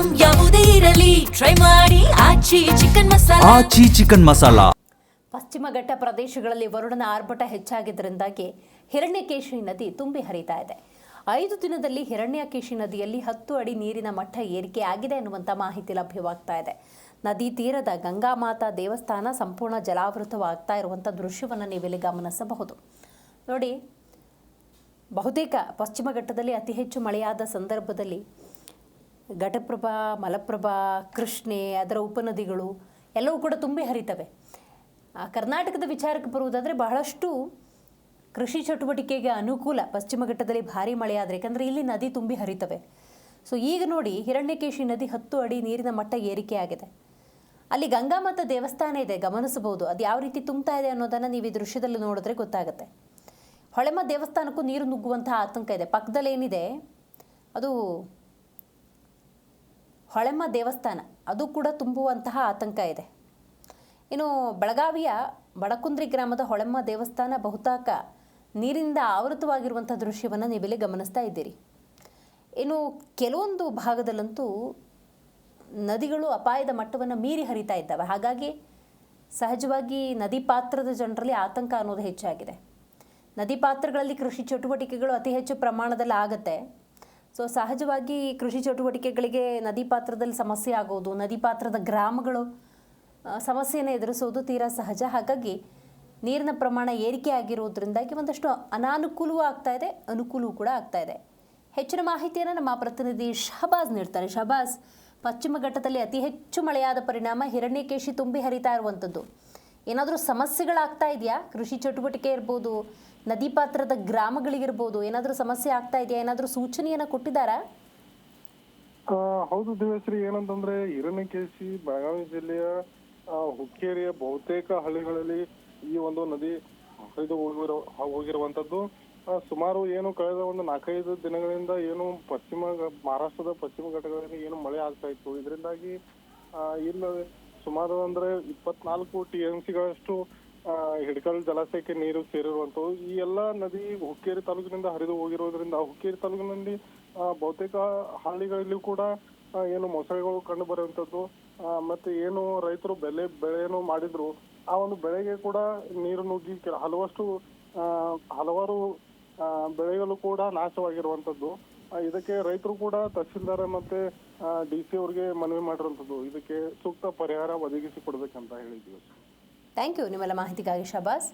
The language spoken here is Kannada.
ಐಟಂ ಯಾವುದೇ ಇರಲಿ ಟ್ರೈ ಮಾಡಿ ಆಚಿ ಚಿಕನ್ ಮಸಾಲಾ. ಪಶ್ಚಿಮ ಘಟ್ಟ ಪ್ರದೇಶಗಳಲ್ಲಿ ವರುಣನ ಆರ್ಭಟ ಹೆಚ್ಚಾಗಿದ್ದರಿಂದಾಗಿ ಹಿರಣ್ಯಕೇಶಿ ನದಿ ತುಂಬಿ ಹರಿತಾ ಇದೆ. 5 ದಿನದಲ್ಲಿ ಹಿರಣ್ಯಕೇಶಿ ನದಿಯಲ್ಲಿ 10 ಅಡಿ ನೀರಿನ ಮಟ್ಟ ಏರಿಕೆ ಆಗಿದೆ ಎನ್ನುವಂಥ ಮಾಹಿತಿ ಲಭ್ಯವಾಗ್ತಾ ಇದೆ. ನದಿ ತೀರದ ಗಂಗಾಮಾತಾ ದೇವಸ್ಥಾನ ಸಂಪೂರ್ಣ ಜಲಾವೃತವಾಗ್ತಾ ಇರುವಂಥ ದೃಶ್ಯವನ್ನು ನೀವಿಲ್ಲಿ ಗಮನಿಸಬಹುದು. ನೋಡಿ, ಬಹುತೇಕ ಪಶ್ಚಿಮ ಘಟ್ಟದಲ್ಲಿ ಅತಿ ಹೆಚ್ಚು ಮಳೆಯಾದ ಸಂದರ್ಭದಲ್ಲಿ ಘಟಪ್ರಭಾ, ಮಲಪ್ರಭಾ, ಕೃಷ್ಣೆ, ಅದರ ಉಪನದಿಗಳು ಎಲ್ಲವೂ ಕೂಡ ತುಂಬಿ ಹರಿತವೆ. ಕರ್ನಾಟಕದ ವಿಚಾರಕ್ಕೆ ಬರುವುದಾದರೆ ಬಹಳಷ್ಟು ಕೃಷಿ ಚಟುವಟಿಕೆಗೆ ಅನುಕೂಲ ಪಶ್ಚಿಮ ಘಟ್ಟದಲ್ಲಿ ಭಾರಿ ಮಳೆಯಾದರೆ, ಯಾಕಂದರೆ ಇಲ್ಲಿ ನದಿ ತುಂಬಿ ಹರಿತವೆ. ಸೊ ಈಗ ನೋಡಿ, ಹಿರಣ್ಯಕೇಶಿ ನದಿ 10 ಅಡಿ ನೀರಿನ ಮಟ್ಟ ಏರಿಕೆಯಾಗಿದೆ. ಅಲ್ಲಿ ಗಂಗಾಮಾತಾ ದೇವಸ್ಥಾನ ಇದೆ, ಗಮನಿಸಬಹುದು. ಅದು ಯಾವ ರೀತಿ ತುಂಬ್ತಾ ಇದೆ ಅನ್ನೋದನ್ನು ನೀವು ಈ ದೃಶ್ಯದಲ್ಲಿ ನೋಡಿದ್ರೆ ಗೊತ್ತಾಗುತ್ತೆ. ಹೊಳೆಮ್ಮ ದೇವಸ್ಥಾನಕ್ಕೂ ನೀರು ನುಗ್ಗುವಂತಹ ಆತಂಕ ಇದೆ. ಪಕ್ಕದಲ್ಲಿ ಏನಿದೆ ಅದು ಹೊಳೆಮ್ಮ ದೇವಸ್ಥಾನ, ಅದು ಕೂಡ ತುಂಬುವಂತಹ ಆತಂಕ ಇದೆ. ಇನ್ನು ಬೆಳಗಾವಿಯ ಬಡಕುಂದ್ರಿ ಗ್ರಾಮದ ಹೊಳೆಮ್ಮ ದೇವಸ್ಥಾನ ಬಹುತೇಕ ನೀರಿನಿಂದ ಆವೃತವಾಗಿರುವಂಥ ದೃಶ್ಯವನ್ನು ನೀವಿಲ್ಲಿ ಗಮನಿಸ್ತಾ ಇದ್ದೀರಿ. ಇನ್ನು ಕೆಲವೊಂದು ಭಾಗದಲ್ಲಂತೂ ನದಿಗಳು ಅಪಾಯದ ಮಟ್ಟವನ್ನು ಮೀರಿ ಹರಿತಾ ಇದ್ದಾವೆ. ಹಾಗಾಗಿ ಸಹಜವಾಗಿ ನದಿ ಪಾತ್ರದ ಜನರಲ್ಲಿ ಆತಂಕ ಅನ್ನೋದು ಹೆಚ್ಚಾಗಿದೆ. ನದಿ ಪಾತ್ರಗಳಲ್ಲಿ ಕೃಷಿ ಚಟುವಟಿಕೆಗಳು ಅತಿ ಹೆಚ್ಚು ಪ್ರಮಾಣದಲ್ಲಿ ಆಗುತ್ತೆ. ಸೊ ಸಹಜವಾಗಿ ಕೃಷಿ ಚಟುವಟಿಕೆಗಳಿಗೆ ನದಿ ಪಾತ್ರದಲ್ಲಿ ಸಮಸ್ಯೆ ಆಗೋದು, ನದಿ ಪಾತ್ರದ ಗ್ರಾಮಗಳು ಸಮಸ್ಯೆಯನ್ನು ಎದುರಿಸೋದು ತೀರಾ ಸಹಜ. ಹಾಗಾಗಿ ನೀರಿನ ಪ್ರಮಾಣ ಏರಿಕೆ ಆಗಿರೋದ್ರಿಂದಾಗಿ ಒಂದಷ್ಟು ಅನಾನುಕೂಲವೂ ಆಗ್ತಾ ಇದೆ, ಅನುಕೂಲವೂ ಕೂಡ ಆಗ್ತಾ ಇದೆ. ಹೆಚ್ಚಿನ ಮಾಹಿತಿಯನ್ನು ನಮ್ಮ ಪ್ರತಿನಿಧಿ ಶಹಬಾಜ್ ನೀಡ್ತಾರೆ. ಶಹಬಾಜ್, ಪಶ್ಚಿಮ ಘಟ್ಟದಲ್ಲಿ ಅತಿ ಹೆಚ್ಚು ಮಳೆಯಾದ ಪರಿಣಾಮ ಹಿರಣ್ಯಕೇಶಿ ತುಂಬಿ ಹರಿತಾ ಇರುವಂಥದ್ದು. ಏನಾದರೂ ಸಮಸ್ಯೆಗಳಾಗ್ತಾ ಇದೆಯಾ? ಕೃಷಿ ಚಟುವಟಿಕೆ ಇರ್ಬೋದು, ನದಿ ಪಾತ್ರದ ಗ್ರಾಮಗಳಿಗಿರ್ಬೋದು, ಏನಾದರೂ ಸಮಸ್ಯೆ ಆಗ್ತಾ ಇದೆಯಾ? ಏನಾದರೂ ಸೂಚನೆಯನ್ನು ಕೊಟ್ಟಿದ್ದಾರಾ? ಹೌದು ದಿವ್ಯಶ್ರೀ, ಏನಂತಂದ್ರೆ ಹಿರಣ್ಯಕೇಶಿ ಬೆಳಗಾವಿ ಜಿಲ್ಲೆಯ ಹುಕ್ಕೇರಿಯ ಬಹುತೇಕ ಹಳ್ಳಿಗಳಲ್ಲಿ ಈ ಒಂದು ನದಿ ಹರಿದು ಹೋಗಿರುವಂತದ್ದು. ಸುಮಾರು ಏನು ಕಳೆದ ಒಂದು 4-5 ದಿನಗಳಿಂದ ಏನು ಮಹಾರಾಷ್ಟ್ರದ ಪಶ್ಚಿಮ ಘಟ್ಟಗಳಲ್ಲಿ ಏನು ಮಳೆ ಆಗ್ತಾ ಇತ್ತು. ಇದರಿಂದಾಗಿ ಇಲ್ಲ ಸುಮಾರು ಅಂದ್ರೆ 24 TMCಗಳಷ್ಟು ಹಿಡಕಲ್ ಜಲಾಶಯಕ್ಕೆ ನೀರು ಸೇರಿರುವಂತದ್ದು. ಈ ಎಲ್ಲಾ ನದಿ ಹುಕ್ಕೇರಿ ತಾಲೂಕಿನಿಂದ ಹರಿದು ಹೋಗಿರೋದ್ರಿಂದ ಹುಕ್ಕೇರಿ ತಾಲೂಕಿನಲ್ಲಿ ಬಹುತೇಕ ಹಳ್ಳಿಗಳಲ್ಲಿ ಕೂಡ ಏನು ಮೊಸಳೆಗಳು ಕಂಡು ಬರುವಂತದ್ದು. ಮತ್ತೆ ಏನು ರೈತರು ಬೆಳೆಯನ್ನು ಮಾಡಿದ್ರು, ಆ ಒಂದು ಬೆಳೆಗೆ ಕೂಡ ನೀರು ನುಗ್ಗಿ ಹಲವಾರು ಬೆಳೆಗಳು ಕೂಡ ನಾಶವಾಗಿರುವಂತದ್ದು. ಇದಕ್ಕೆ ರೈತರು ಕೂಡ ತಹಸೀಲ್ದಾರ್ ಮತ್ತೆ DC ಅವರಿಗೆ ಮನವಿ ಮಾಡಿರುವಂತದ್ದು. ಇದಕ್ಕೆ ಸೂಕ್ತ ಪರಿಹಾರ ಒದಗಿಸಿ ಕೊಡ್ಬೇಕಂತ ಹೇಳಿದ್ವಿ. ಥ್ಯಾಂಕ್ ಯು ನಿಮ್ಮೆಲ್ಲ ಮಾಹಿತಿಗಾಗಿ ಶಹಬಾಜ್.